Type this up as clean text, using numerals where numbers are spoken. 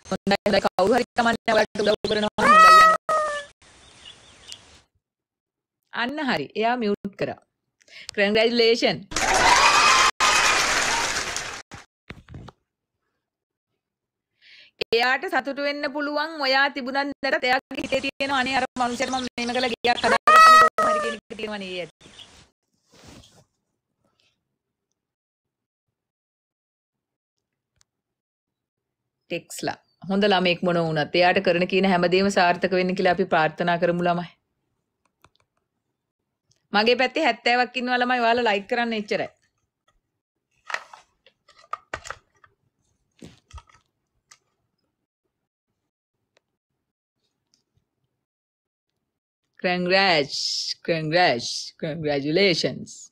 හොඳයි කවුරු හරි කමන්නේ ඔයාලට උදව් කරනවා නම් හොඳයි යන්නේ. අන්න හරි. එයා මියුට් කරා. Congratulations. එයාට සතුටු වෙන්න පුළුවන් ඔයා තිබුණත් නැතත් එයාගේ හිතේ තියෙන අනේ අර මනුස්සයාට මම මේම කළා ගියක් හදාගත්තනේ කොහොම හරි කියන එක තියෙනවා නේ ඇති. ටෙක්ස්ලා හොඳ ළමෙක් මොන වුණත් එයාට කරන කියන හැමදේම සාර්ථක වෙන්න කියලා අපි ප්‍රාර්ථනා කරමු ළමයි. මගේ පැත්තේ 70ක් ඉන්නවා ළමයි ඔයාලා ලයික් කරන්න එච්චරයි. Congratulations.